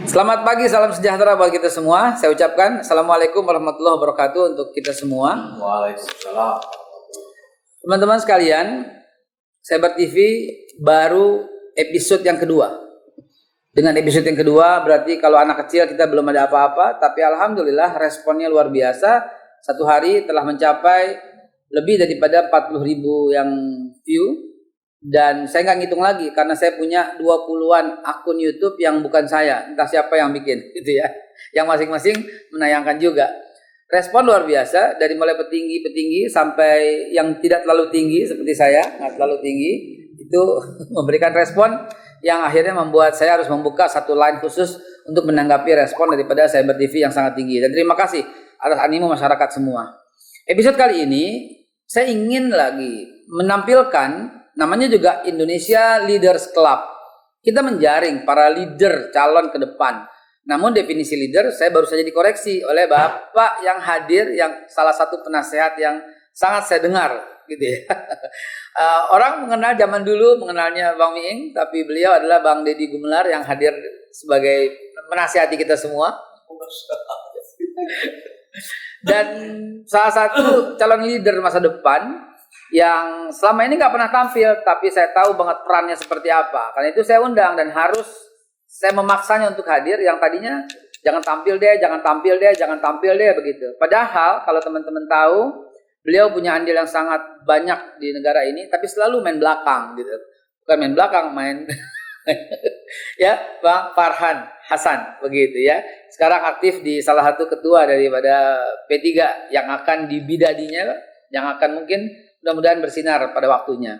Selamat pagi, salam sejahtera buat kita semua. Saya ucapkan Assalamualaikum warahmatullahi wabarakatuh untuk kita semua. Waalaikumsalam. Teman-teman sekalian, Cyber TV baru episode yang kedua. Dengan episode yang kedua berarti kalau anak kecil kita belum ada apa-apa, tapi alhamdulillah responnya luar biasa. Satu hari telah mencapai lebih daripada 40.000 yang view. Dan saya nggak ngitung lagi karena saya punya 20-an akun YouTube yang bukan saya, entah siapa yang bikin gitu ya, yang masing-masing menayangkan juga. Respon luar biasa dari mulai petinggi sampai yang tidak terlalu tinggi seperti saya, nggak terlalu tinggi, itu memberikan respon yang akhirnya membuat saya harus membuka satu line khusus untuk menanggapi respon daripada Cyber TV yang sangat tinggi. Dan terima kasih atas animo masyarakat semua. Episode kali ini saya ingin lagi menampilkan, namanya juga Indonesia Leaders Club. Kita menjaring para leader calon ke depan. Namun definisi leader saya baru saja dikoreksi oleh Bapak yang hadir, yang salah satu penasehat yang sangat saya dengar gitu ya. Orang mengenal zaman dulu mengenalnya Bang Miing, tapi beliau adalah Bang Deddy Gumelar yang hadir sebagai menasihati kita semua. Dan salah satu calon leader masa depan yang selama ini nggak pernah tampil, tapi saya tahu banget perannya seperti apa. Karena itu saya undang dan harus saya memaksanya untuk hadir. Yang tadinya jangan tampil deh begitu. Padahal kalau teman-teman tahu, beliau punya andil yang sangat banyak di negara ini, tapi selalu main belakang gitu. Bukan main belakang, main ya, Bang Farhan Hasan begitu ya. Sekarang aktif di salah satu ketua daripada P3 yang akan dibidadinya, yang akan mungkin mudah-mudahan bersinar pada waktunya.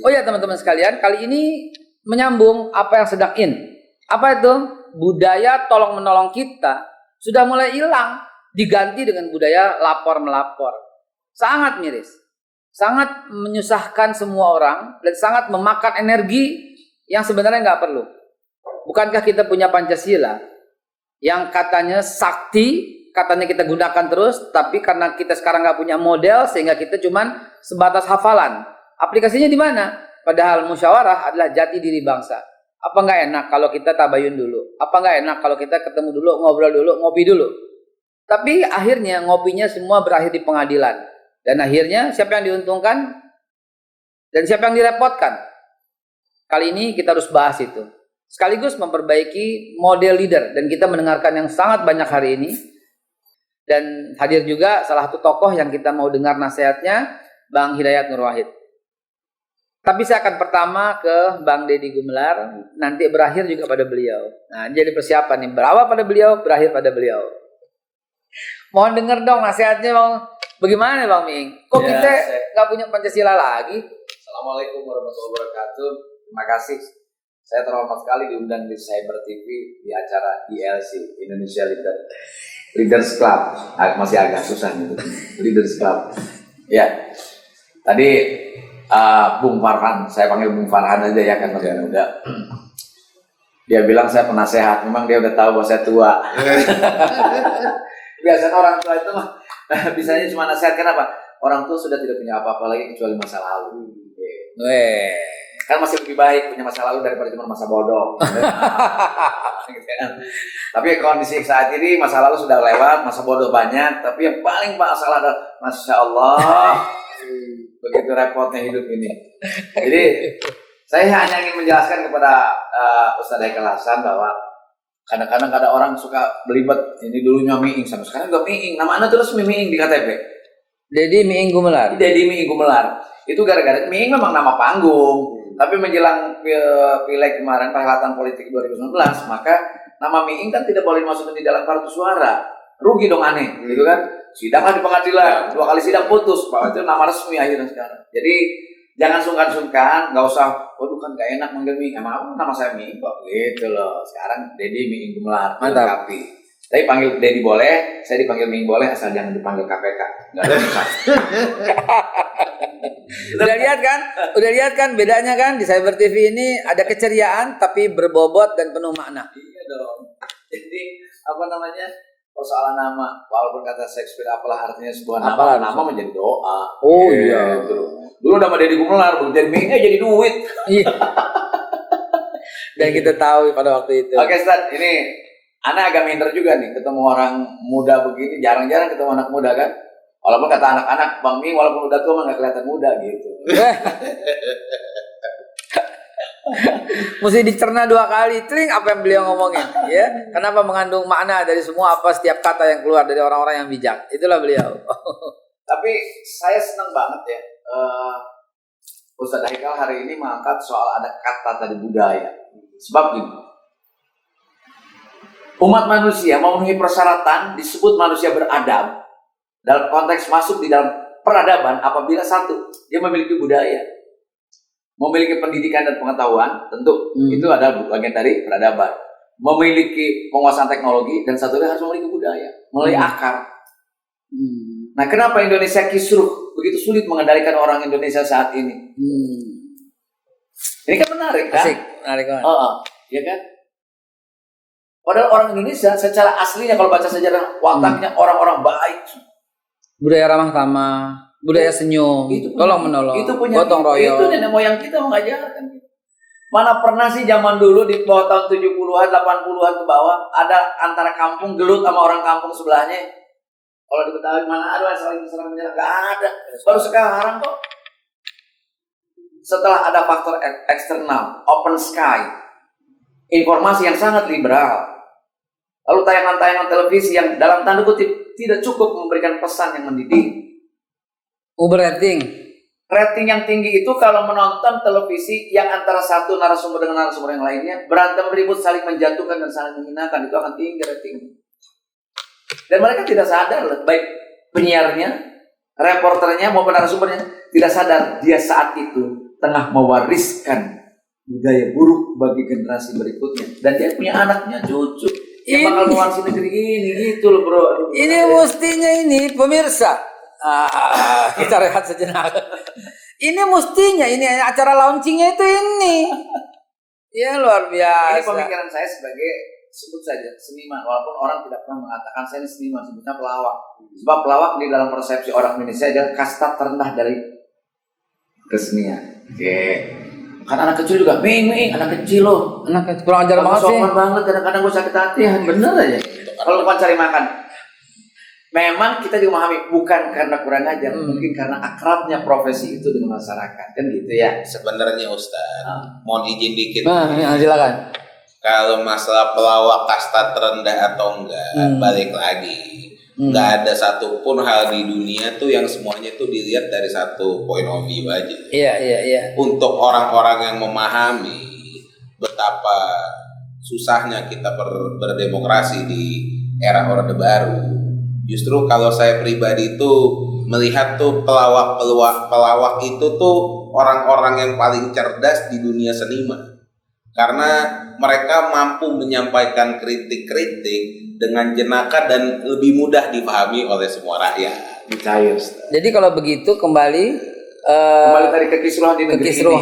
Oh ya teman-teman sekalian, kali ini menyambung apa yang sedang in. Apa itu? Budaya tolong menolong kita sudah mulai hilang, diganti dengan budaya lapor melapor. Sangat miris, sangat menyusahkan semua orang dan sangat memakan energi yang sebenarnya nggak perlu. Bukankah kita punya Pancasila yang katanya sakti, katanya kita gunakan terus, tapi karena kita sekarang nggak punya model sehingga kita cuman sebatas hafalan. Aplikasinya di mana? Padahal musyawarah adalah jati diri bangsa. Apa nggak enak kalau kita tabayun dulu? Apa nggak enak kalau kita ketemu dulu, ngobrol dulu, ngopi dulu? Tapi akhirnya ngopinya semua berakhir di pengadilan. Dan akhirnya siapa yang diuntungkan? Dan siapa yang direpotkan? Kali ini kita harus bahas itu. Sekaligus memperbaiki model leader. Dan kita mendengarkan yang sangat banyak hari ini. Dan hadir juga salah satu tokoh yang kita mau dengar nasihatnya, Bang Hidayat Nur Wahid. Tapi saya akan pertama ke Bang Deddy Gumelar, nanti berakhir juga pada beliau. Nah, jadi persiapan nih, berawal pada beliau, berakhir pada beliau. Mohon dengar dong nasihatnya Bang. Bagaimana Bang Miing? Kok ya, kita nggak punya Pancasila lagi? Assalamualaikum warahmatullahi wabarakatuh. Terima kasih. Saya terhormat sekali diundang di Cyber TV di acara ILC, Indonesia Leaders Club. Masih agak susah nih, Leaders Club. Ya, tadi Bung Farhan, saya panggil Bung Farhan aja ya kan masih muda. Dia bilang saya penasehat, memang dia udah tahu bahwa saya tua. Biasanya orang tua itu mah bisanya cuma nasihat, kenapa? Orang tua sudah tidak punya apa-apa lagi kecuali masa lalu. Kan masih lebih baik punya masa lalu daripada cuma masa bodoh. Tapi kondisi saat ini masa lalu sudah lewat, masa bodoh banyak, tapi yang paling masalah adalah Masya Allah, begitu repotnya hidup ini. Jadi saya hanya ingin menjelaskan kepada Ustadz Haikal Hasan bahwa kadang-kadang ada orang suka belibet, ini dulunya Miing, sampai sekarang juga Miing, nama anda terus Miing di KTP. Deddy Miing Gumelar. Deddy Miing Gumelar. Itu gara-gara Miing memang nama panggung. Tapi menjelang pileg kemarin, perhelatan politik 2019, maka nama Miing kan tidak boleh dimasukin di dalam kartu suara. Rugi dong aneh, gitu kan? Sidang di pengadilan, 2 kali sidang putus, bahwa itu nama resmi akhirnya sekarang. Jadi jangan sungkan-sungkan, nggak usah, waduh kan nggak enak manggil Miing. Emang nama saya Miing kok, gitu loh. Sekarang Deddy Miing Gumelar, mantap. Tapi panggil Deddy boleh, saya dipanggil Miing boleh, asal jangan dipanggil KPK. Nggak ada susah. Udah lihat kan bedanya kan di Cyber TV ini ada keceriaan tapi berbobot dan penuh makna. Iya dong. Jadi apa namanya, persoalan nama, walaupun kata Shakespeare apalah artinya sebuah nama menjadi doa. Oh iya. Dulu nama Deddy Gumelar belum jadi Miing, jadi duit. Iya. Dan kita tahu pada waktu itu. Oke Ustaz, ini Ana agak minder juga nih ketemu orang muda begini, jarang-jarang ketemu anak muda kan. Walaupun kata anak-anak, Bang Mi walaupun udah tua mah nggak kelihatan muda gitu. Mesti dicerna 2 kali, tring apa yang beliau ngomongin, ya. Kenapa mengandung makna dari semua apa setiap kata yang keluar dari orang-orang yang bijak. Itulah beliau. Tapi saya senang banget ya. Ustadz Haikal hari ini mengangkat soal ada kata tadi budaya. Sebab gini, umat manusia memenuhi persyaratan disebut manusia beradab dalam konteks masuk di dalam peradaban apabila satu, dia memiliki budaya, memiliki pendidikan dan pengetahuan, tentu itu adalah bagian dari peradaban. Memiliki penguasaan teknologi dan satunya harus memiliki budaya, melalui akar. Nah, kenapa Indonesia kisruh begitu sulit mengendalikan orang Indonesia saat ini? Ini kan menarik kan? Asik, menarik banget. Ya kan? Padahal orang Indonesia secara aslinya kalau baca sejarah wataknya orang-orang baik. Budaya ramah tamah, budaya senyum, tolong menolong, gotong royong. Itu nenek moyang kita mengajarkan. Mana pernah sih zaman dulu di bawah tahun 70-an, 80-an ke bawah ada antara kampung gelut sama orang kampung sebelahnya. Kalau di Betawi mana ada saling serang menyerang? Gak ada. Baru sekarang kok. Setelah ada faktor eksternal, open sky, informasi yang sangat liberal, lalu tayangan-tayangan televisi yang dalam tanda kutip tidak cukup memberikan pesan yang mendidik. Rating yang tinggi itu kalau menonton televisi yang antara satu narasumber dengan narasumber yang lainnya berantem ribut saling menjatuhkan dan saling menghinakan, itu akan tinggi ratingnya. Dan mereka tidak sadar, baik penyiarnya, reporternya maupun narasumbernya tidak sadar dia saat itu tengah mewariskan budaya buruk bagi generasi berikutnya, dan dia punya anaknya, cucu yang bakal mewarisi negeri ini, gitu loh bro. Ini mestinya ini pemirsa. Kita rehat sejenak. Ini mestinya ini acara launchingnya itu ini. Ya luar biasa. Ini pemikiran saya sebagai sebut saja seniman, walaupun orang tidak pernah mengatakan saya ini seniman, sebutnya pelawak. Sebab pelawak di dalam persepsi orang Indonesia adalah kasta terendah dari kesenian. Oke. Kan anak kecil juga, Ming, anak kecil loh. Anak kecil kurang ajar banget sih. Sopan banget, kadang-kadang gue sakit hati, bener aja. Kalau lupa cari makan. Memang kita juga memahami bukan karena kurang ajar, mungkin karena akrabnya profesi itu dengan masyarakat, kan gitu ya. Sebenarnya Ustaz, mohon izin dikit. Silakan. Kalau masalah pelawak kasta terendah atau enggak, balik lagi. Nggak ada satupun hal di dunia tuh yang semuanya tuh dilihat dari satu point of view aja. Iya. Untuk orang-orang yang memahami betapa susahnya kita berdemokrasi di era Orde Baru, justru kalau saya pribadi itu melihat tuh pelawak itu tuh orang-orang yang paling cerdas di dunia seniman. Karena mereka mampu menyampaikan kritik-kritik dengan jenaka dan lebih mudah dipahami oleh semua rakyat. Cair. Jadi kalau begitu kembali tadi kekisruhan di negeri ini,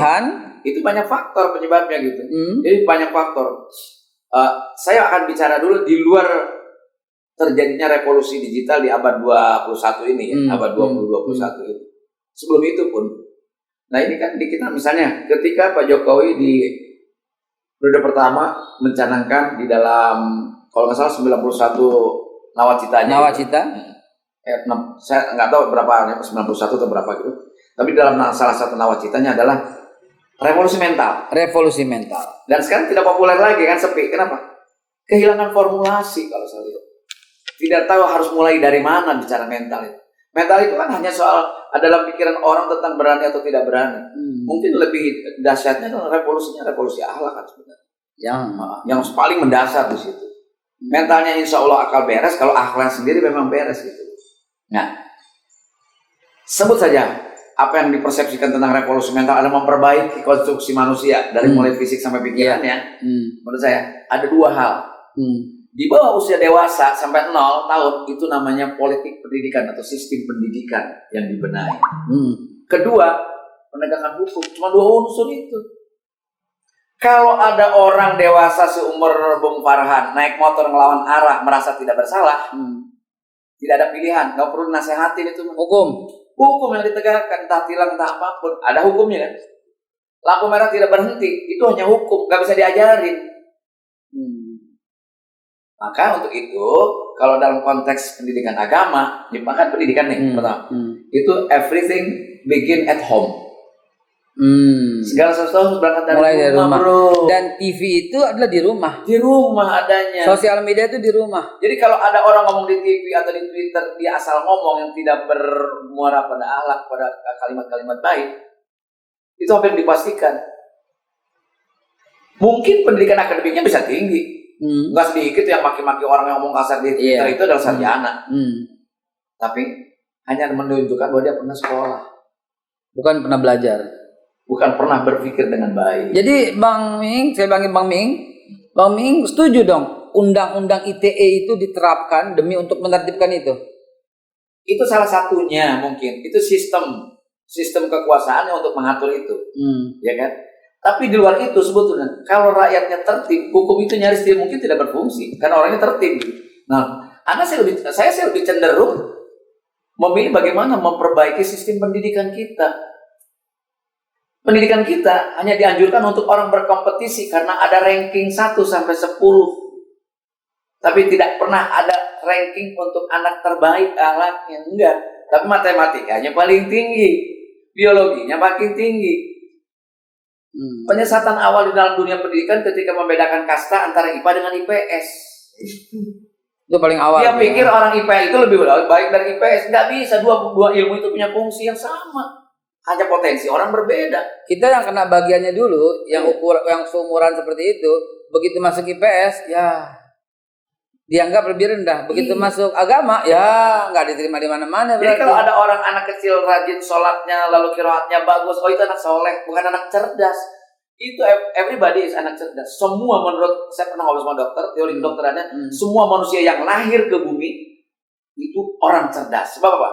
itu banyak faktor penyebabnya gitu. Jadi banyak faktor. Saya akan bicara dulu di luar terjadinya revolusi digital di abad 21 ini ya, abad 2021 itu. Sebelum itu pun. Nah, ini kan di kita misalnya ketika Pak Jokowi di periode pertama mencanangkan di dalam kalau nggak salah 91 nawacitanya. Nawacita. Saya nggak tahu berapa 91 atau berapa gitu. Tapi dalam salah satu nawacitanya adalah revolusi mental. Dan sekarang tidak populer lagi kan, sepi. Kenapa? Kehilangan formulasi kalau saya lihat. Tidak tahu harus mulai dari mana bicara mental itu. Mental itu kan hanya soal adalah pikiran orang tentang berani atau tidak berani. Mungkin lebih dahsyatnya adalah revolusi akhlak kan sebenarnya. Yang paling mendasar di situ. Mentalnya insya Allah akal beres, kalau akhlak sendiri memang beres gitu. Nah, sebut saja apa yang dipersepsikan tentang revolusi mental adalah memperbaiki konstruksi manusia dari mulai fisik sampai pikirannya. Menurut saya ada dua hal. Di bawah usia dewasa sampai 0 tahun itu namanya politik pendidikan atau sistem pendidikan yang dibenahi. Kedua, penegakan hukum. Cuma dua unsur itu. Kalau ada orang dewasa seumur Bung Farhan naik motor melawan arah merasa tidak bersalah, tidak ada pilihan, nggak perlu nasehatin itu. Hukum yang ditegakkan, entah tilang entah apapun, ada hukumnya kan. Lampu merah tidak berhenti, itu hanya hukum, nggak bisa diajarin. Maka untuk itu, kalau dalam konteks pendidikan agama, kan pendidikan nih, pertama, itu everything begin at home. Segala sesuatu harus berangkat dari rumah, bro. Dan TV itu adalah di rumah. Di rumah adanya. Sosial media itu di rumah. Jadi kalau ada orang ngomong di TV atau di Twitter, dia asal ngomong yang tidak bermuara pada akhlak, pada kalimat-kalimat baik, itu hampir dipastikan. Mungkin pendidikan akademiknya bisa tinggi. Nggak sedikit yang maki-maki orang yang ngomong kasar di Twitter itu adalah sarjana. Tapi hanya menunjukkan bahwa dia pernah sekolah. Bukan pernah belajar. Bukan pernah berpikir dengan baik. Jadi Bang Ming, saya panggil Bang Ming setuju dong undang-undang ITE itu diterapkan demi untuk menertibkan itu? Itu salah satunya mungkin. Itu sistem kekuasaannya untuk mengatur itu. Ya kan? Tapi di luar itu sebetulnya kalau rakyatnya tertib, hukum itu nyaris mungkin tidak berfungsi karena orangnya tertib. Nah, saya sih lebih cenderung memilih bagaimana memperbaiki sistem pendidikan kita. Pendidikan kita hanya dianjurkan untuk orang berkompetisi karena ada ranking 1 sampai 10. Tapi tidak pernah ada ranking untuk anak terbaik akhlaknya, enggak. Tapi matematikanya paling tinggi, biologinya makin tinggi. Penyesatan awal di dalam dunia pendidikan ketika membedakan kasta antara IPA dengan IPS. Itu paling awal. Dia pikir orang IPA itu lebih baik dari IPS. Nggak bisa, dua ilmu itu punya fungsi yang sama. Hanya potensi orang berbeda. Kita yang kena bagiannya dulu, yang seumuran seperti itu, begitu masuk IPS, ya dianggap lebih rendah. Begitu masuk agama, ya nggak diterima di mana-mana. Jadi kalau ada orang anak kecil rajin sholatnya, lalu qiraatnya bagus, oh itu anak soleh, bukan anak cerdas. Itu everybody is anak cerdas. Semua menurut, saya pernah ngobrol sama dokter, teori kedokterannya, semua manusia yang lahir ke bumi itu orang cerdas. Sebab apa?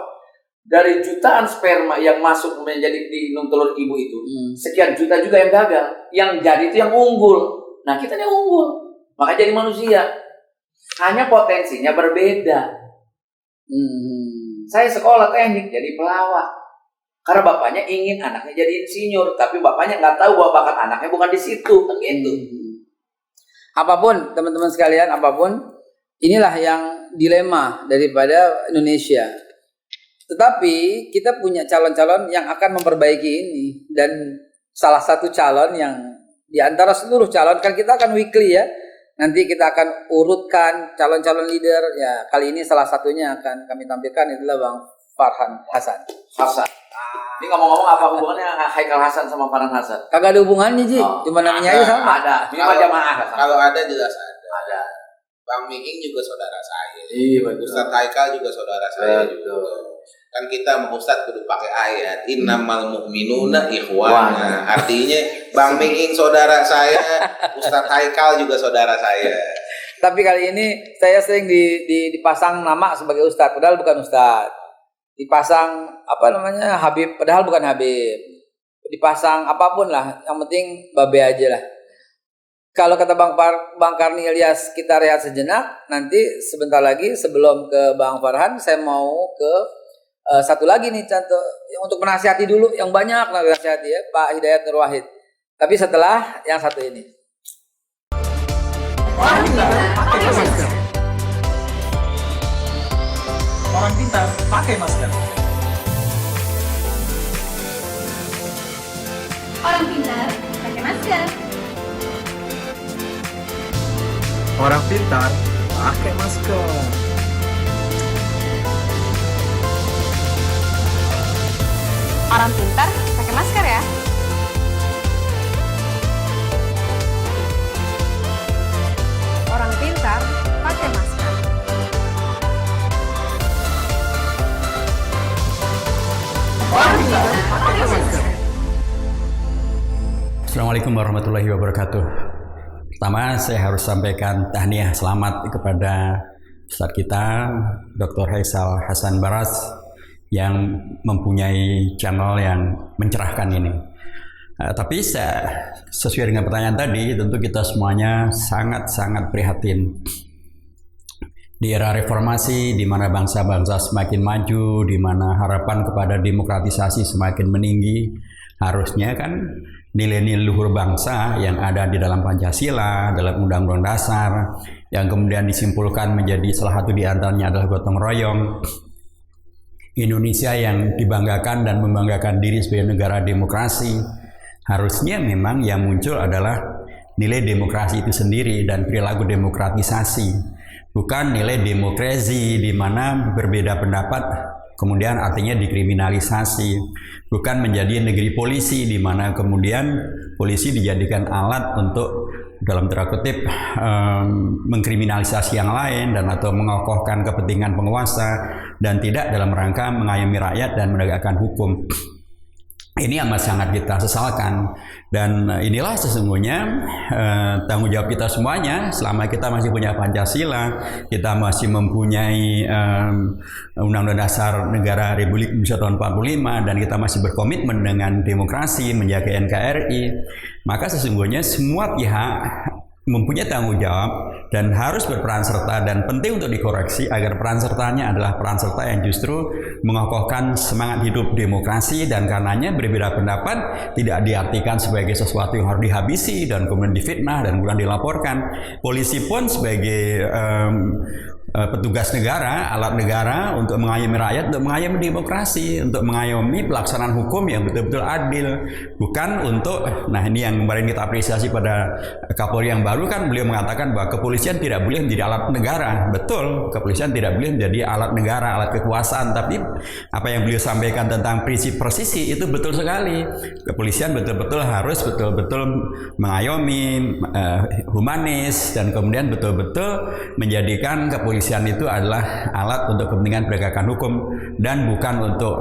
Dari jutaan sperma yang masuk menjadi di telur ibu itu, sekian juta juga yang gagal. Yang jadi itu yang unggul. Nah kita yang unggul, maka jadi manusia. Hanya potensinya berbeda. Saya sekolah teknik jadi pelawak karena bapaknya ingin anaknya jadi insinyur, tapi bapaknya nggak tahu bahwa bakat anaknya bukan di situ, kan gitu. Apapun teman-teman sekalian, apapun, inilah yang dilema daripada Indonesia. Tetapi kita punya calon-calon yang akan memperbaiki ini, dan salah satu calon yang di antara seluruh calon, kan kita akan weekly ya. Nanti kita akan urutkan calon-calon leader. Ya, kali ini salah satunya akan kami tampilkan adalah Bang Farhan Hasan. Ini ngomong-ngomong apa hubungannya Haikal Hasan sama Farhan Hasan? Kagak ada hubungannya, Ji. Cuma namanya aja sama. Ada. Minimal jamaah. Kalau ada jelas ada. Ada. Bang Miing juga saudara saya. Iya, betul. Ustadz Haikal juga saudara saya juga. Kan kita mau Ustadz kudu pakai ayat innamal mu'minuna ikhwana. Artinya Bang Miing saudara saya, Ustadz Haikal juga saudara saya. Tapi kali ini saya sering dipasang nama sebagai Ustadz, padahal bukan Ustadz. Dipasang Habib, padahal bukan Habib. Dipasang apapun lah, yang penting babe aja lah. Kalau kata Bang Karni Ilyas, kita rehat sejenak. Nanti sebentar lagi sebelum ke Bang Farhan, saya mau ke satu lagi nih contoh untuk menasihati dulu, yang banyak lah nasihati ya, Pak Hidayat Nur Wahid. Tapi setelah yang satu ini. Orang pintar pakai masker. Orang pintar pakai masker. Orang pintar pakai masker. Orang pintar pakai masker. Orang pintar pakai masker ya. Orang pintar pakai masker. Orang pintar pakai masker. Assalamualaikum warahmatullahi wabarakatuh. Pertama, saya harus sampaikan tahniah selamat kepada Ustadz kita, Dr. Haisal Hasan Baras, yang mempunyai channel yang mencerahkan ini. Tapi sesuai dengan pertanyaan tadi, tentu kita semuanya sangat-sangat prihatin. Di era reformasi, di mana bangsa-bangsa semakin maju, di mana harapan kepada demokratisasi semakin meninggi, harusnya kan nilai-nilai luhur bangsa yang ada di dalam Pancasila, dalam Undang-Undang Dasar, yang kemudian disimpulkan menjadi salah satu di antaranya adalah gotong royong. Indonesia yang dibanggakan dan membanggakan diri sebagai negara demokrasi, harusnya memang yang muncul adalah nilai demokrasi itu sendiri dan perilaku demokratisasi, bukan nilai demokrasi di mana berbeda pendapat kemudian artinya dikriminalisasi, bukan menjadi negeri polisi di mana kemudian polisi dijadikan alat untuk dalam tanda kutip mengkriminalisasi yang lain dan atau mengokohkan kepentingan penguasa dan tidak dalam rangka mengayomi rakyat dan menegakkan hukum. Ini amat sangat kita sesalkan, dan inilah sesungguhnya tanggung jawab kita semuanya. Selama kita masih punya Pancasila, kita masih mempunyai Undang-Undang Dasar Negara Republik Indonesia tahun 45, dan kita masih berkomitmen dengan demokrasi, menjaga NKRI, maka sesungguhnya semua pihak mempunyai tanggung jawab dan harus berperan serta, dan penting untuk dikoreksi agar peran sertanya adalah peran serta yang justru mengokohkan semangat hidup demokrasi, dan karenanya berbeda pendapat tidak diartikan sebagai sesuatu yang harus dihabisi dan kemudian difitnah dan kemudian dilaporkan. Polisi pun sebagai petugas negara, alat negara untuk mengayomi rakyat, untuk mengayomi demokrasi, untuk mengayomi pelaksanaan hukum yang betul-betul adil, bukan untuk, nah ini yang kemarin kita apresiasi pada Kapolri yang baru kan, beliau mengatakan bahwa kepolisian tidak boleh menjadi alat negara. Betul, kepolisian tidak boleh menjadi alat negara, alat kekuasaan, tapi apa yang beliau sampaikan tentang prinsip presisi itu betul sekali. Kepolisian betul-betul harus betul-betul mengayomi, humanis, dan kemudian betul-betul menjadikan kepolisian itu adalah alat untuk kepentingan penegakan hukum dan bukan untuk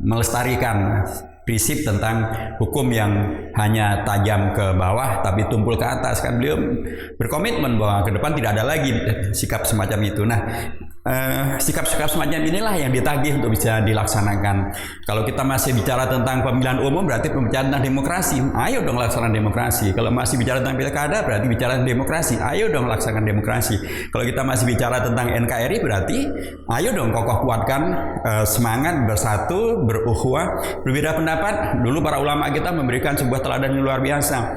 melestarikan prinsip tentang hukum yang hanya tajam ke bawah tapi tumpul ke atas. Kan beliau berkomitmen bahwa ke depan tidak ada lagi sikap semacam itu. Nah, sikap-sikap semacam inilah yang ditagih untuk bisa dilaksanakan. Kalau kita masih bicara tentang pemilihan umum berarti pembicaraan tentang demokrasi. Ayo dong laksanakan demokrasi. Kalau masih bicara tentang pilkada berarti bicara tentang demokrasi. Ayo dong laksanakan demokrasi. Kalau kita masih bicara tentang NKRI berarti ayo dong kokoh kuatkan semangat bersatu, berukhuwah, berbeda pendapat. Dulu para ulama kita memberikan sebuah teladan yang luar biasa.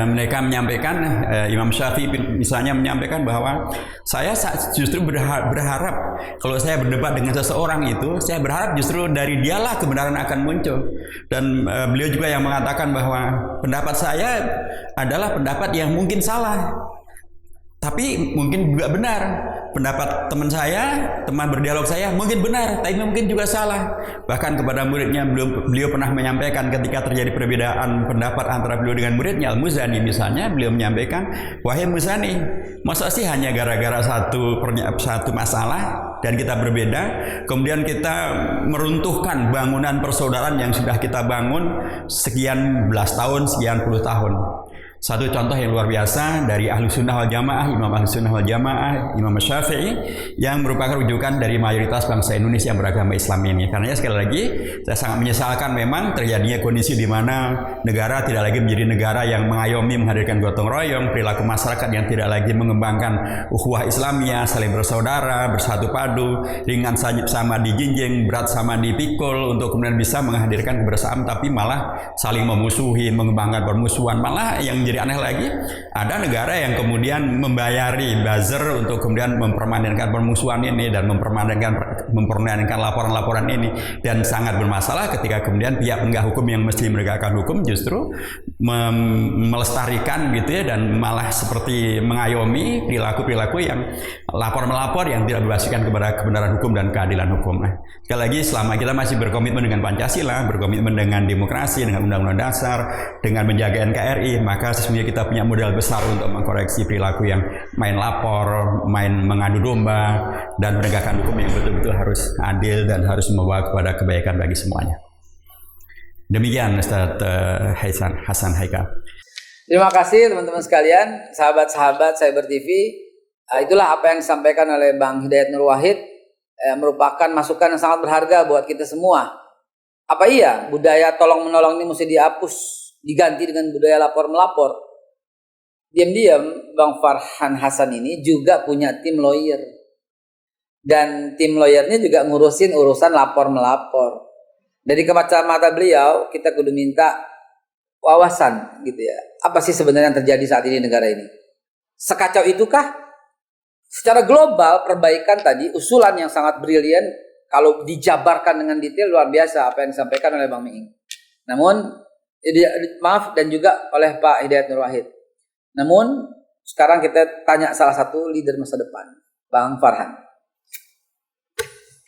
Mereka menyampaikan, Imam Syafi'i misalnya menyampaikan bahwa saya justru berharap kalau saya berdebat dengan seseorang itu, saya berharap justru dari dialah kebenaran akan muncul. Dan beliau juga yang mengatakan bahwa pendapat saya adalah pendapat yang mungkin salah, tapi mungkin juga benar. Pendapat teman saya, teman berdialog saya mungkin benar, tapi mungkin juga salah. Bahkan kepada muridnya beliau pernah menyampaikan ketika terjadi perbedaan pendapat antara beliau dengan muridnya Al-Muzani misalnya, beliau menyampaikan, wahai Muzani, masa sih hanya gara-gara satu masalah dan kita berbeda, kemudian kita meruntuhkan bangunan persaudaraan yang sudah kita bangun sekian belas tahun, sekian puluh tahun. Satu contoh yang luar biasa dari Ahlussunnah wal Jamaah, Imam Ahlussunnah wal Jamaah, Imam Syafi'i, yang merupakan rujukan dari mayoritas bangsa Indonesia yang beragama Islam ini. Karena sekali lagi, saya sangat menyesalkan memang terjadinya kondisi di mana negara tidak lagi menjadi negara yang mengayomi, menghadirkan gotong royong, perilaku masyarakat yang tidak lagi mengembangkan ukhuwah Islamiyah, saling bersaudara, bersatu padu, ringan sama dijinjing, berat sama dipikul, untuk kemudian bisa menghadirkan kebersamaan, tapi malah saling memusuhi, mengembangkan permusuhan. Malah yang jadi aneh lagi, ada negara yang kemudian membayari buzzer untuk kemudian mempermanenkan permusuhan ini dan mempermanenkan laporan-laporan ini, dan sangat bermasalah ketika kemudian pihak penegak hukum yang mesti menegakkan hukum justru melestarikan gitu ya, dan malah seperti mengayomi perilaku-perilaku yang lapor-melapor yang tidak berbasiskan kepada kebenaran hukum dan keadilan hukum. Nah, sekali lagi, selama kita masih berkomitmen dengan Pancasila, berkomitmen dengan demokrasi, dengan Undang-Undang Dasar, dengan menjaga NKRI, maka sesungguhnya kita punya modal besar untuk mengkoreksi perilaku yang main lapor, main mengadu domba, dan penegakan hukum yang betul-betul harus adil dan harus membawa kepada kebaikan bagi semuanya. Demikian Ustaz Hasan Haikal. Terima kasih teman-teman sekalian, sahabat-sahabat Cyber TV. Itulah apa yang disampaikan oleh Bang Hidayat Nur Wahid, merupakan masukan yang sangat berharga buat kita semua. Apa iya budaya tolong menolong ini mesti dihapus, diganti dengan budaya lapor melapor? Diam-diam Bang Farhan Hasan ini juga punya tim lawyer, dan tim lawyernya juga ngurusin urusan lapor melapor. Dari kacamata beliau kita kudu minta wawasan gitu ya, apa sih sebenarnya yang terjadi saat ini di negara ini. sekacau itukah? Secara global perbaikan tadi usulan yang sangat brilian kalau dijabarkan dengan detail luar biasa apa yang disampaikan oleh Bang Miing. Namun maaf dan juga oleh Pak Hidayat Nur Wahid. Namun sekarang kita tanya salah satu leader masa depan, Bang Farhan.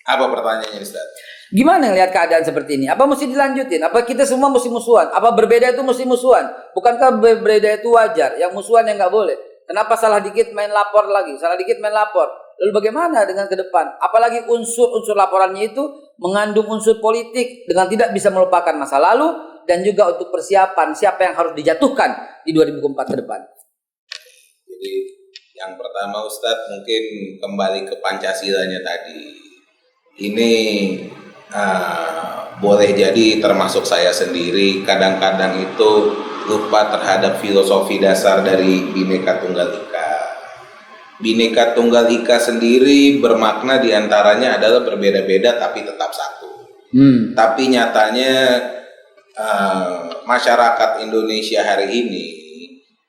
Apa pertanyaannya, Ustaz? Gimana ngelihat keadaan seperti ini? Apa mesti dilanjutin? Apa kita semua mesti musuhan? Apa berbeda itu mesti musuhan? Bukankah berbeda itu wajar? Yang musuhan yang nggak boleh. Kenapa salah dikit main lapor lagi? Salah dikit main lapor. Lalu bagaimana dengan ke depan? Apalagi unsur-unsur laporannya itu mengandung unsur politik dengan tidak bisa melupakan masa lalu dan juga untuk persiapan siapa yang harus dijatuhkan di 2004 ke depan. Jadi yang pertama Ustadz mungkin kembali ke Pancasilanya tadi. Ini boleh jadi termasuk saya sendiri kadang-kadang itu lupa terhadap filosofi dasar dari Bhinneka Tunggal Ika. Bhinneka Tunggal Ika sendiri bermakna diantaranya adalah berbeda-beda tapi tetap satu. Tapi nyatanya masyarakat Indonesia hari ini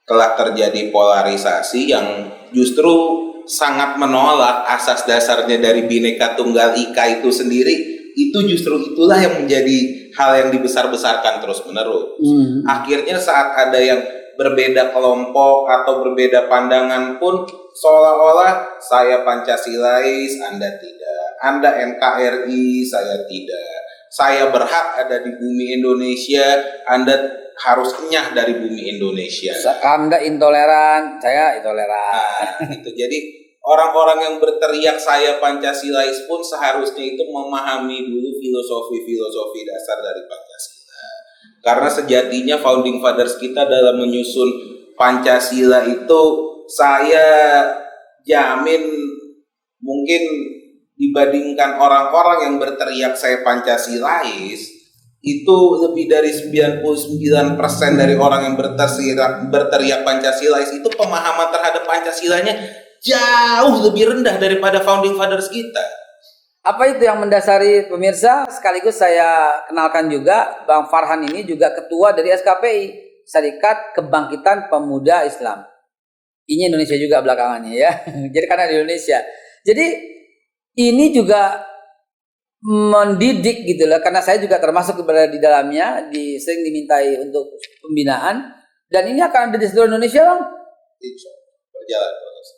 telah terjadi polarisasi yang justru sangat menolak asas dasarnya dari Bhinneka Tunggal Ika itu sendiri. Itu justru itulah yang menjadi hal yang dibesar-besarkan terus-menerus. Akhirnya saat ada yang berbeda kelompok atau berbeda pandangan pun seolah-olah saya Pancasilais, Anda tidak. Anda NKRI, saya tidak. Saya berhak ada di bumi Indonesia, Anda harus kenyah dari bumi Indonesia. Anda intoleran, saya intoleran. Gitu. Jadi orang-orang yang berteriak saya Pancasilais pun seharusnya itu memahami dulu filosofi dasar dari Pancasila. Karena sejatinya founding fathers kita dalam menyusun Pancasila itu saya jamin mungkin dibandingkan orang-orang yang berteriak saya Pancasilais itu lebih dari 99% dari orang yang berteriak Pancasilais itu pemahaman terhadap Pancasilanya jauh lebih rendah daripada founding fathers kita. Apa itu yang mendasari pemirsa? Sekaligus saya kenalkan juga Bang Farhan ini juga ketua dari SKPI, Serikat Kebangkitan Pemuda Islam. Ini Indonesia juga belakangannya ya. Jadi karena di Indonesia. Jadi ini juga mendidik gitu loh, karena saya juga termasuk berada di dalamnya, sering dimintai untuk pembinaan dan ini akan ada di seluruh Indonesia, Bang. Insya Allah berjalan.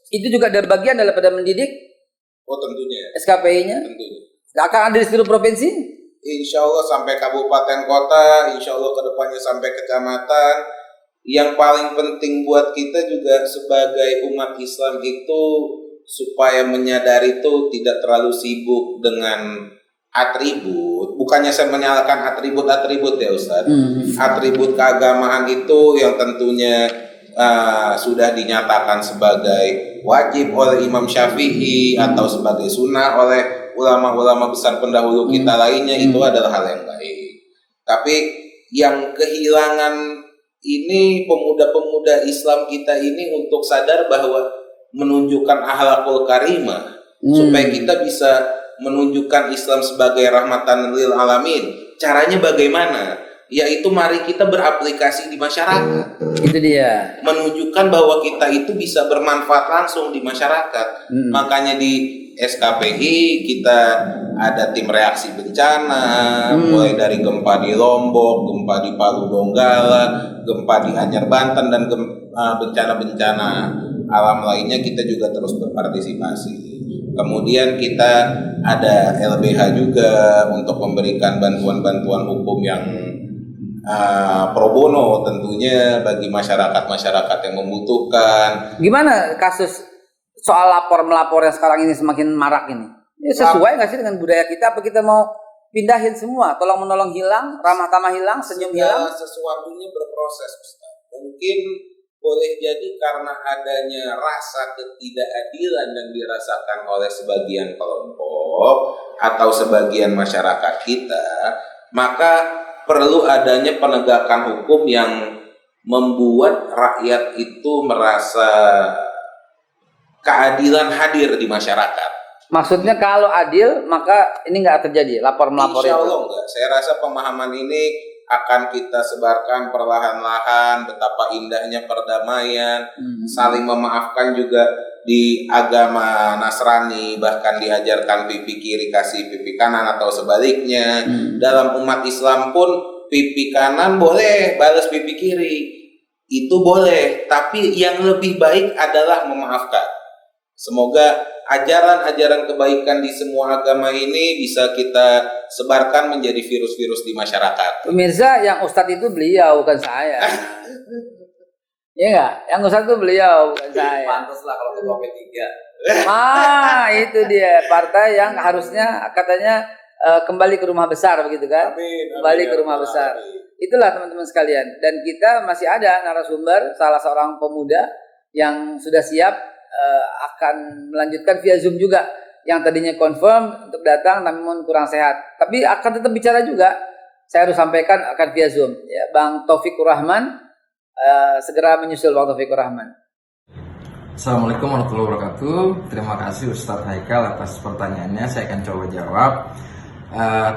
Itu juga ada bagian daripada mendidik. Oh tentunya. SKPI-nya. Tentunya. Akan ada di seluruh provinsi. Insya Allah sampai kabupaten kota, insya Allah kedepannya sampai kecamatan. Yang paling penting buat kita juga sebagai umat Islam itu supaya menyadari itu tidak terlalu sibuk dengan atribut. Bukannya saya menyalahkan atribut-atribut ya Ustaz. Atribut keagamaan itu yang tentunya sudah dinyatakan sebagai wajib oleh Imam Syafi'i atau sebagai sunnah oleh ulama-ulama besar pendahulu kita lainnya, itu adalah hal yang baik. Tapi yang kehilangan ini pemuda-pemuda Islam kita ini untuk sadar bahwa menunjukkan akhlakul karimah supaya kita bisa menunjukkan Islam sebagai rahmatan lil alamin. Caranya bagaimana? Yaitu mari kita beraplikasi di masyarakat. Itu dia. Menunjukkan bahwa kita itu bisa bermanfaat langsung di masyarakat. Makanya di SKPI kita ada tim reaksi bencana, mulai dari gempa di Lombok, gempa di Palu Donggala, gempa di Anyer Banten, dan bencana-bencana alam lainnya kita juga terus berpartisipasi. Kemudian kita ada LBH juga untuk memberikan bantuan-bantuan hukum yang pro bono tentunya bagi masyarakat-masyarakat yang membutuhkan. Gimana kasus soal melapor yang sekarang ini semakin marak ini? Ya, sesuai nggak sih dengan budaya kita? Apa kita mau pindahin semua? Tolong menolong hilang, ramah tamah hilang, senyum hilang? Sesuatunya berproses, Ustaz. Mungkin boleh jadi karena adanya rasa ketidakadilan yang dirasakan oleh sebagian kelompok atau sebagian masyarakat kita, maka perlu adanya penegakan hukum yang membuat rakyat itu merasa keadilan hadir di masyarakat. Maksudnya kalau adil maka ini nggak terjadi lapor melapor itu. Insya Allah enggak. Saya rasa pemahaman ini akan kita sebarkan perlahan-lahan betapa indahnya perdamaian, saling memaafkan juga di agama Nasrani, bahkan diajarkan pipi kiri kasih pipi kanan atau sebaliknya. Dalam umat Islam pun pipi kanan boleh balas pipi kiri, itu boleh, tapi yang lebih baik adalah memaafkan. Semoga ajaran-ajaran kebaikan di semua agama ini bisa kita sebarkan menjadi virus-virus di masyarakat. Pemirsa, yang Ustadz itu beliau, bukan saya. Iya nggak? Yang Ustadz itu beliau, bukan saya. Pantas lah kalau ketua P3. Itu dia partai yang harusnya katanya kembali ke rumah besar, begitu kan? Kembali ke rumah besar. Itulah teman-teman sekalian. Dan kita masih ada narasumber, salah seorang pemuda yang sudah siap akan melanjutkan via Zoom juga, yang tadinya confirm untuk datang namun kurang sehat, tapi akan tetap bicara juga. Saya harus sampaikan akan via Zoom ya. Bang Taufikur Rahman segera menyusul. Bang Taufikur Rahman. Assalamualaikum warahmatullahi wabarakatuh. Terima kasih Ustadz Haikal atas pertanyaannya. Saya akan coba jawab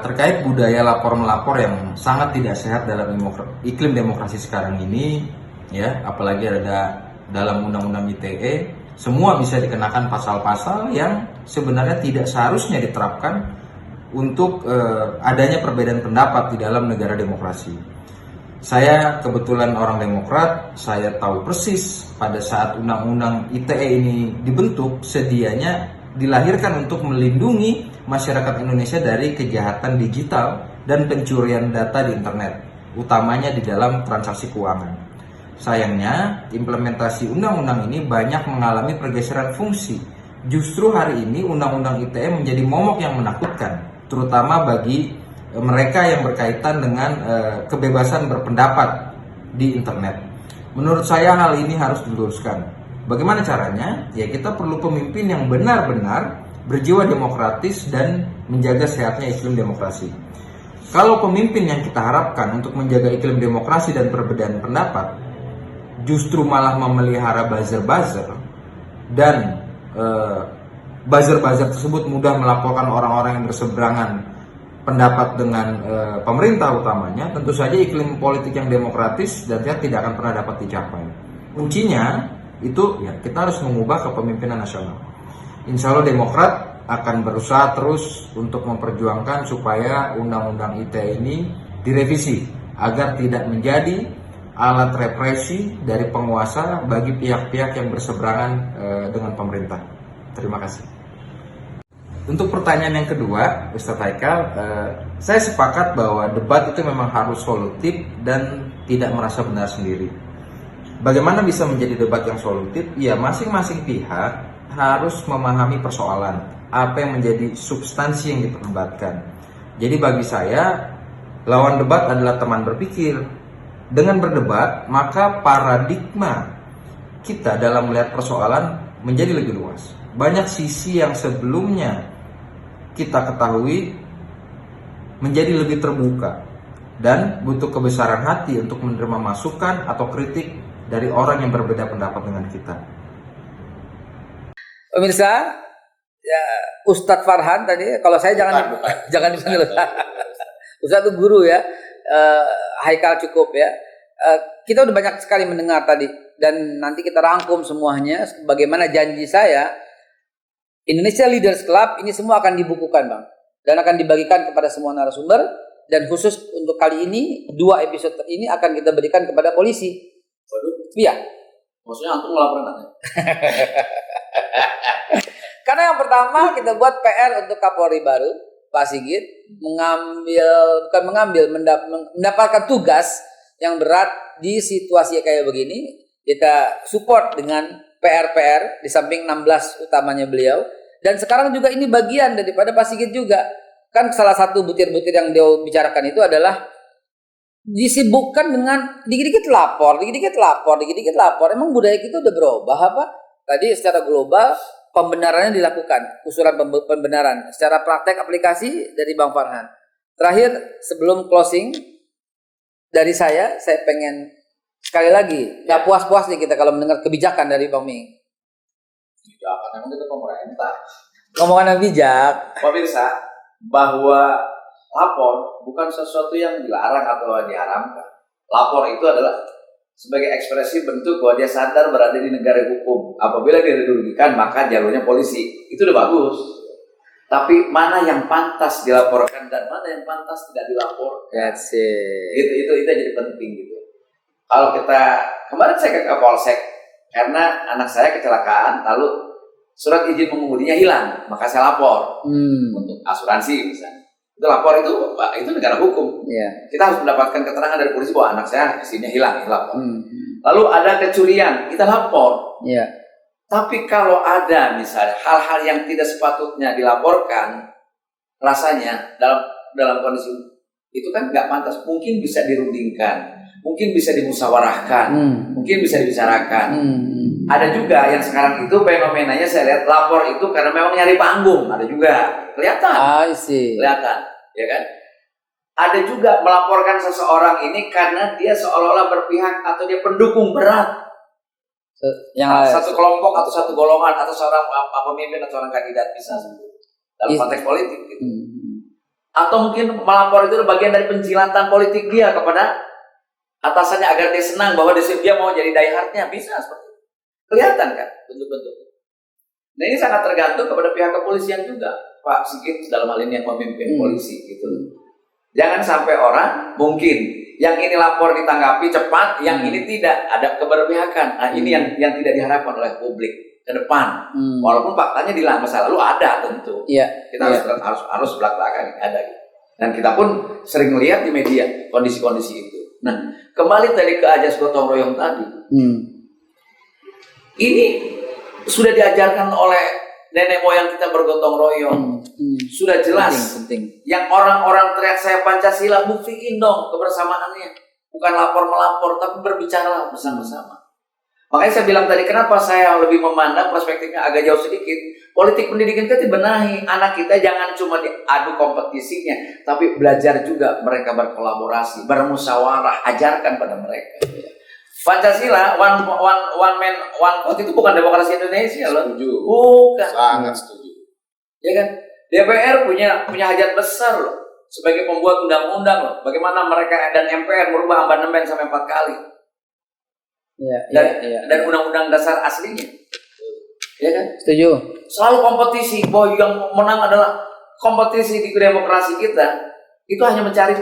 terkait budaya lapor melapor yang sangat tidak sehat dalam iklim demokrasi sekarang ini ya, apalagi ada dalam undang-undang ITE. Semua bisa dikenakan pasal-pasal yang sebenarnya tidak seharusnya diterapkan untuk adanya perbedaan pendapat di dalam negara demokrasi. Saya kebetulan orang Demokrat, saya tahu persis pada saat undang-undang ITE ini dibentuk, sedianya dilahirkan untuk melindungi masyarakat Indonesia dari kejahatan digital dan pencurian data di internet, utamanya di dalam transaksi keuangan. Sayangnya, implementasi undang-undang ini banyak mengalami pergeseran fungsi. Justru hari ini undang-undang ITE menjadi momok yang menakutkan, terutama bagi mereka yang berkaitan dengan kebebasan berpendapat di internet. Menurut saya hal ini harus diluruskan. Bagaimana caranya? Ya, kita perlu pemimpin yang benar-benar berjiwa demokratis dan menjaga sehatnya iklim demokrasi. Kalau pemimpin yang kita harapkan untuk menjaga iklim demokrasi dan perbedaan pendapat justru malah memelihara buzzer-buzzer dan buzzer-buzzer tersebut mudah melaporkan orang-orang yang berseberangan pendapat dengan pemerintah utamanya, tentu saja iklim politik yang demokratis dan sehat tidak akan pernah dapat dicapai. Kuncinya itu ya, kita harus mengubah kepemimpinan nasional. Insya Allah Demokrat akan berusaha terus untuk memperjuangkan supaya undang-undang ITE ini direvisi agar tidak menjadi alat represi dari penguasa bagi pihak-pihak yang berseberangan dengan pemerintah. Terima kasih. Untuk pertanyaan yang kedua, Ustadz Haikal, saya sepakat bahwa debat itu memang harus solutif dan tidak merasa benar sendiri. Bagaimana bisa menjadi debat yang solutif? Ya, masing-masing pihak harus memahami persoalan, apa yang menjadi substansi yang diperdebatkan. Jadi bagi saya, lawan debat adalah teman berpikir. Dengan berdebat, maka paradigma kita dalam melihat persoalan menjadi lebih luas. Banyak sisi yang sebelumnya kita ketahui menjadi lebih terbuka dan butuh kebesaran hati untuk menerima masukan atau kritik dari orang yang berbeda pendapat dengan kita. Pemirsa, ya, Ustadz Farhan tadi, kalau saya jangan dipanggil Ustadz itu guru ya. Haikal cukup ya. Kita udah banyak sekali mendengar tadi dan nanti kita rangkum semuanya. Bagaimana janji saya, Indonesia Leaders Club ini semua akan dibukukan, Bang, dan akan dibagikan kepada semua narasumber. Dan khusus untuk kali ini 2 episode ini akan kita berikan kepada polisi. Waduh, Iya. maksudnya antum ngelaporin apa? Karena yang pertama kita buat PR untuk Kapolri baru, Pak Sigit, mendapatkan tugas yang berat di situasi kayak begini. Kita support dengan PR-PR di samping 16 utamanya beliau. Dan sekarang juga ini bagian daripada Pak Sigit juga. Kan salah satu butir-butir yang dia bicarakan itu adalah disibukkan dengan dikit-dikit lapor. Emang budaya kita udah berubah apa? Tadi secara global pembenarannya dilakukan, usulan pembenaran secara praktek aplikasi dari Bang Farhan. Terakhir sebelum closing dari saya pengen sekali lagi nggak puas-puas nih kita kalau mendengar kebijakan dari Bang Ming. Kebijakan emang kita pemerintah. Ngomongan yang bijak. Pemirsa, bahwa lapor bukan sesuatu yang dilarang atau diharamkan. Lapor itu adalah sebagai ekspresi bentuk bahwa dia sadar berada di negara hukum. Apabila dia dirugikan, maka jalurnya polisi. Itu udah bagus. Tapi mana yang pantas dilaporkan dan mana yang pantas tidak dilaporkan. That's it. Itu jadi penting gitu. Kalau kita kemarin saya ke Kapolsek karena anak saya kecelakaan, lalu surat izin mengemudinya hilang, maka saya lapor untuk asuransi misalnya. Itu lapor itu negara hukum. Iya. Kita harus mendapatkan keterangan dari polisi bahwa anak saya istrinya hilang, lapor. Lalu ada kecurian, kita lapor. Iya. Tapi kalau ada misalnya hal-hal yang tidak sepatutnya dilaporkan, rasanya dalam kondisi itu kan nggak pantas. Mungkin bisa dirundingkan, mungkin bisa dimusyawarahkan, mungkin bisa dibicarakan. Ada juga yang sekarang itu fenomenanya saya lihat lapor itu karena memang nyari panggung, ada juga kelihatan. I see. Kelihatan, ya kan? Ada juga melaporkan seseorang ini karena dia seolah-olah berpihak atau dia pendukung berat. Satu kelompok atau satu golongan atau seorang pemimpin atau seorang kandidat bisa dalam konteks politik gitu. Atau mungkin melapor itu bagian dari penjilatan politik dia kepada atasannya agar dia senang bahwa dia mau jadi diehardnya, bisa seperti itu. Kelihatan kan bentuk-bentuk. Nah ini sangat tergantung kepada pihak kepolisian juga, Pak Sigit dalam hal ini yang memimpin polisi gitu. Jangan sampai orang mungkin yang ini lapor ditanggapi cepat, yang ini tidak, ada keberpihakan. Nah ini yang tidak diharapkan oleh publik ke depan. Walaupun faktanya di masa lalu ada tentu. Iya. Kita harus belak-belakan ada. Dan kita pun sering melihat di media kondisi-kondisi itu. Nah kembali tadi ke ajas gotong royong tadi. Ini sudah diajarkan oleh nenek moyang kita bergotong royong. Sudah jelas. Penting. Yang orang-orang teriak saya Pancasila, buktiin dong kebersamaannya. Bukan lapor-melapor, tapi berbicara bersama-sama. Makanya saya bilang tadi, kenapa saya lebih memandang perspektifnya agak jauh sedikit. Politik pendidikan kita dibenahi. Anak kita jangan cuma diadu kompetisinya, tapi belajar juga mereka berkolaborasi, bermusyawarah, ajarkan pada mereka. Pancasila, one man, one vote itu bukan demokrasi Indonesia loh. Setuju. Bukan. Sangat setuju. Ya kan? DPR punya hajat besar loh sebagai pembuat undang-undang loh. Bagaimana mereka dan MPR merubah amandemen sampai 4 kali. Iya. Dan undang-undang dasar aslinya. Ya kan? Setuju. Selalu kompetisi, bahwa yang menang adalah kompetisi di demokrasi kita. Itu hanya mencari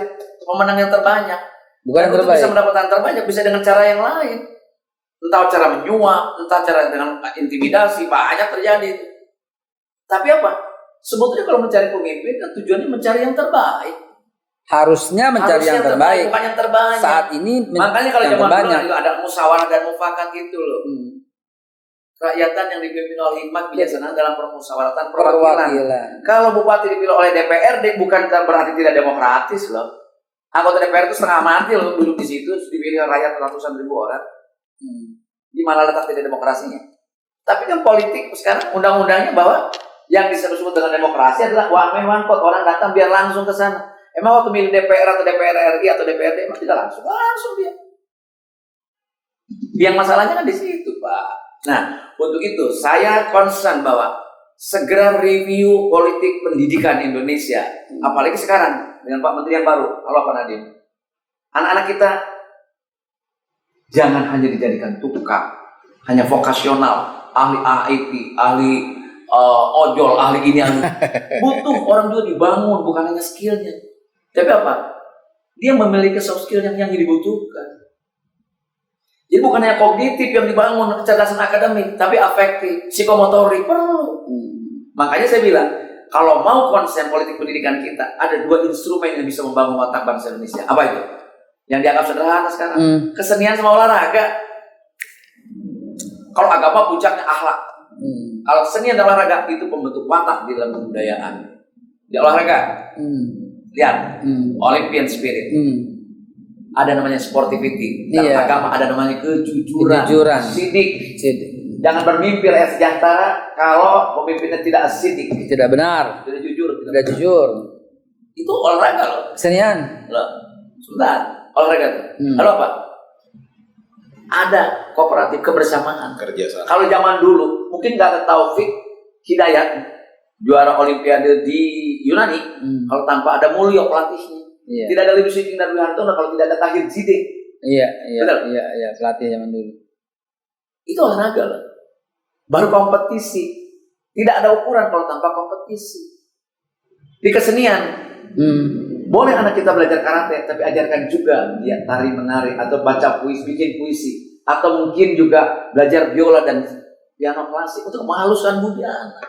pemenang yang terbanyak. Bukan yang untuk terbaik. bisa mendapatkan terbanyak bisa dengan cara yang lain. Entah cara menyuap, entah cara dengan intimidasi, banyak terjadi. Tapi apa? Sebetulnya kalau mencari pemimpin kan tujuannya mencari yang terbaik. Harusnya mencari yang terbaik. Bukan yang terbanyak. Saat ini makanya kalau yang zaman terbanyak. dulu ada musyawarah dan mufakat gitu loh. Rakyatan yang dipimpin oleh hikmat bijaksana dalam permusyawaratan perwakilan. Kalau bupati dipilih oleh DPRD bukan berarti tidak demokratis loh. Anggota DPR itu setengah mati loh duduk di situ, dipilih rakyat ratusan ribu orang. Di mana letak tidak demokrasinya? Tapi kan politik sekarang undang-undangnya bahwa yang disebut dengan demokrasi adalah one man one vote, orang datang biar langsung ke sana. Emang waktu milih DPR atau DPR RI atau DPRD emang tidak langsung dia. Yang masalahnya kan di situ, Pak. Nah, untuk itu saya concern bahwa segera review politik pendidikan Indonesia, apalagi sekarang dengan Pak Menteri yang baru. Halo Pak Nadiem. Anak-anak kita jangan hanya dijadikan tukang, hanya vokasional, ahli IT, ahli ojol, ahli ini, ahli butuh orang juga dibangun, bukan hanya skillnya. Tapi apa? Dia memiliki soft skill yang dibutuhkan. Jadi bukan hanya kognitif yang dibangun, kecerdasan akademik, tapi afektif, psikomotorik perlu. Makanya saya bilang, kalau mau konsen politik pendidikan kita, ada 2 instrumen yang bisa membangun otak bangsa Indonesia. Apa itu? Yang dianggap sederhana sekarang. Kesenian sama olahraga. Kalau agama puncaknya akhlak. Kalau seni dan olahraga itu pembentuk watak di dalam kebudayaan. Di olahraga, lihat, Olympian spirit. Ada namanya sportivity. Dalam agama ada namanya kejujuran. Sidik. Jangan bermimpi rakyat sejahtera kalau pemimpinnya tidak asidik. Tidak benar. Tidak jujur. Tidak jujur. Itu olahraga loh. Kesenian. Loh, sebentar. Olahraga tuh. Lalu apa? Ada kooperatif kebersamaan. Kerjasama. Kalau zaman dulu mungkin nggak ada Taufik Hidayat, juara Olimpiade di Yunani kalau tanpa ada Mulyo pelatihnya. Iya. Tidak ada Louis Suking dan Dwi Hartono kalau tidak ada Tahir Zidane. Iya, Benar? iya, pelatih zaman dulu. Itu olahraga loh. Baru kompetisi. Tidak ada ukuran kalau tanpa kompetisi. Di kesenian, boleh anak kita belajar karate, tapi ajarkan juga dia tari menari atau baca puisi, bikin puisi, atau mungkin juga belajar biola dan piano klasik untuk menghaluskan budi anak.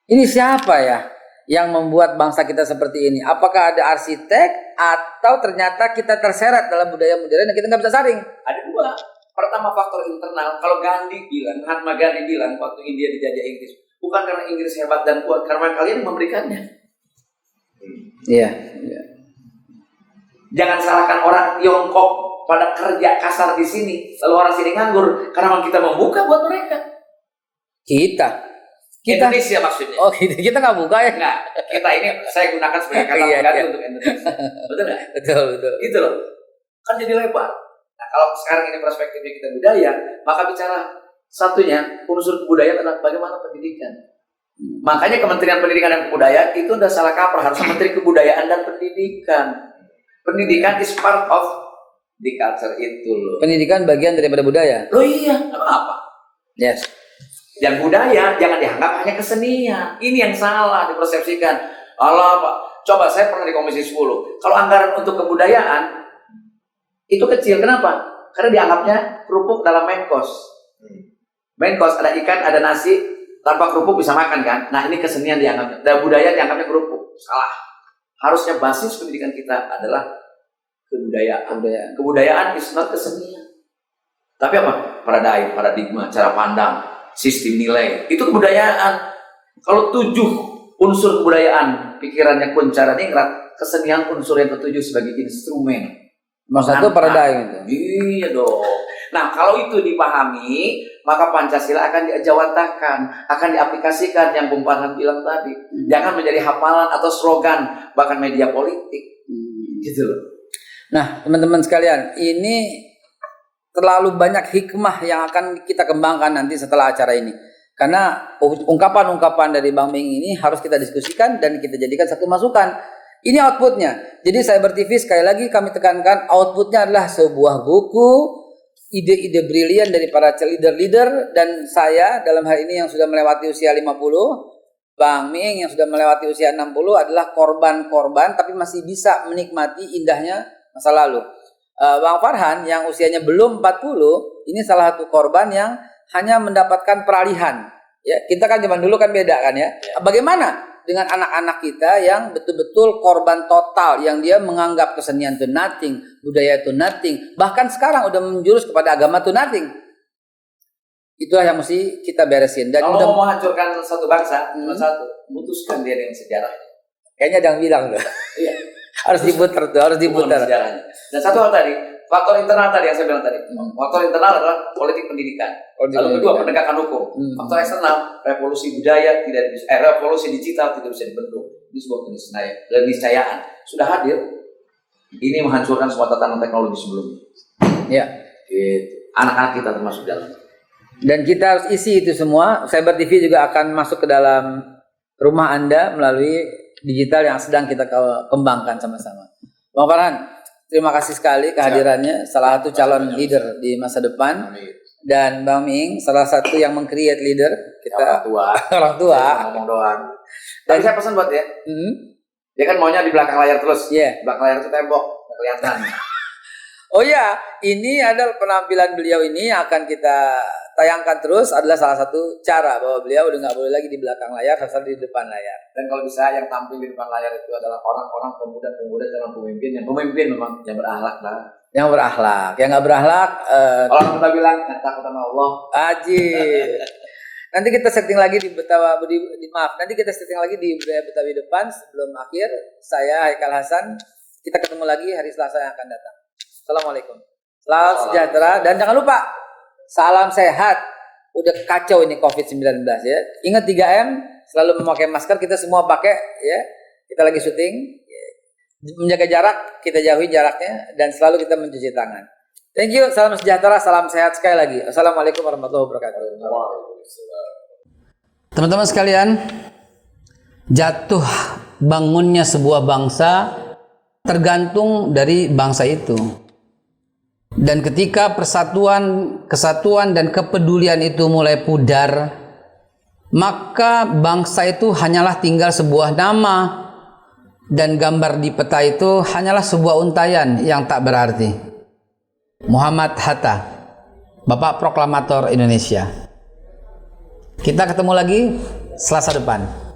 Ini siapa ya yang membuat bangsa kita seperti ini? Apakah ada arsitek atau ternyata kita terseret dalam budaya modern dan kita nggak bisa saring? Ada dua. Pertama faktor internal. Kalau Mahatma Gandhi bilang waktu India dijajah Inggris, bukan karena Inggris hebat dan kuat, karena kalian yang memberikannya. Iya. Jangan salahkan orang Tiongkok pada kerja kasar di sini, lalu orang sini nganggur karena kita membuka buat mereka. Kita Indonesia maksudnya. Oh, kita nggak buka ya? Enggak, kita ini saya gunakan sebagai kata Iya, pengganti iya. untuk Indonesia. Betul nggak? Betul. Itu loh. Kan jadi lebar. Nah, kalau sekarang ini perspektifnya kita budaya, maka bicara satunya unsur kebudayaan adalah bagaimana pendidikan. Makanya Kementerian Pendidikan dan Kebudayaan itu udah salah kaprah, harus Menteri Kebudayaan dan Pendidikan. Pendidikan is part of the culture itu loh. Pendidikan bagian daripada budaya. Loh iya, apa? Yes. Dan budaya jangan dianggap hanya kesenian. Ini yang salah dipersepsikan. Allah Pak, coba saya pernah di Komisi 10. Kalau anggaran untuk kebudayaan itu kecil, kenapa? Karena dianggapnya kerupuk dalam main course. Main course ada ikan, ada nasi, tanpa kerupuk bisa makan kan? Nah ini kesenian dianggapnya. Dan budaya dianggapnya kerupuk. Salah. Harusnya basis pendidikan kita adalah kebudayaan. Kebudayaan is not kesenian. Tapi apa? Paradigma, cara pandang, sistem nilai, itu kebudayaan. Kalau 7 unsur kebudayaan, pikirannya kuncara ningrat, kesenian unsur yang ketujuh sebagai instrumen. Masa itu paradigm itu. Iya dong. Nah kalau itu dipahami, maka Pancasila akan diajawantahkan, akan diaplikasikan yang Bung Farhan bilang tadi. Jangan menjadi hafalan atau slogan, bahkan media politik. Gitu loh. Nah, teman-teman sekalian, ini terlalu banyak hikmah yang akan kita kembangkan nanti setelah acara ini. Karena ungkapan-ungkapan dari Bang Ming ini harus kita diskusikan dan kita jadikan satu masukan. Ini outputnya. Jadi Cyber TV sekali lagi kami tekankan, outputnya adalah sebuah buku, ide-ide brilian dari para leader-leader, dan saya dalam hal ini yang sudah melewati usia 50, Bang Ming yang sudah melewati usia 60 adalah korban-korban tapi masih bisa menikmati indahnya masa lalu. Bang Farhan yang usianya belum 40, ini salah satu korban yang hanya mendapatkan peralihan. Ya, kita kan zaman dulu kan beda kan ya. Bagaimana dengan anak-anak kita yang betul-betul korban total, yang dia menganggap kesenian itu nothing, budaya itu nothing, bahkan sekarang udah menjurus kepada agama itu nothing. Itulah yang mesti kita beresin. Dan kalau mau menghancurkan satu bangsa, cuma satu, putuskan dia dengan sejarahnya. Kayaknya jangan bilang tuh. Iya. Harus diputar tuh, harus diputar. Sejarahnya. Dan satu hal tadi, faktor internal tadi yang saya bilang tadi. Faktor internal adalah politik pendidikan. Lalu kedua, penegakan hukum. Faktor eksternal, revolusi budaya tidak bisa, revolusi digital tidak bisa dibentuk. Ini sebuah keniscayaan. Sudah hadir. Ini menghancurkan semua tatanan teknologi sebelumnya. Ya. Gitu. Anak-anak kita termasuk dalam. Dan kita harus isi itu semua. Cyber TV juga akan masuk ke dalam rumah Anda melalui digital yang sedang kita kembangkan sama-sama. Bang Farhan, terima kasih sekali kehadirannya. Salah satu calon leader di masa depan. Dan Bang Ming, salah satu yang meng-create leader kita. Orang tua. Ngomong doang. Tapi saya pesan buat dia. Dia kan maunya di belakang layar terus. Iya. Belakang layar itu tembok, nggak kelihatan. Oh ya, ini adalah penampilan beliau ini yang akan kita tayangkan terus, adalah salah satu cara bahwa beliau udah nggak boleh lagi di belakang layar, harus di depan layar. Dan kalau bisa yang tampil di depan layar itu adalah orang-orang pemuda-pemuda calon pemimpin. Yang pemimpin memang yang berakhlak lah. Yang berakhlak, yang nggak berakhlak. Orang kita bilang takut sama Allah. Aji. Nanti kita setting lagi di nanti kita setting lagi di budaya Betawi depan sebelum akhir. Saya Haikal Hasan. Kita ketemu lagi hari Selasa yang akan datang. Assalamualaikum. Salam sejahtera dan jangan lupa salam sehat. Udah kacau ini COVID-19 ya. Ingat 3M, selalu memakai masker, kita semua pakai ya. Kita lagi syuting. Menjaga jarak, kita jauhi jaraknya dan selalu kita mencuci tangan. Thank you, salam sejahtera, salam sehat sekali lagi. Assalamualaikum warahmatullahi wabarakatuh. Teman-teman sekalian, Jatuh bangunnya sebuah bangsa tergantung dari bangsa itu. Dan ketika persatuan, kesatuan dan kepedulian itu mulai pudar, maka bangsa itu hanyalah tinggal sebuah nama, dan gambar di peta itu hanyalah sebuah untayan yang tak berarti. Muhammad Hatta, Bapak Proklamator Indonesia. Kita ketemu lagi Selasa depan.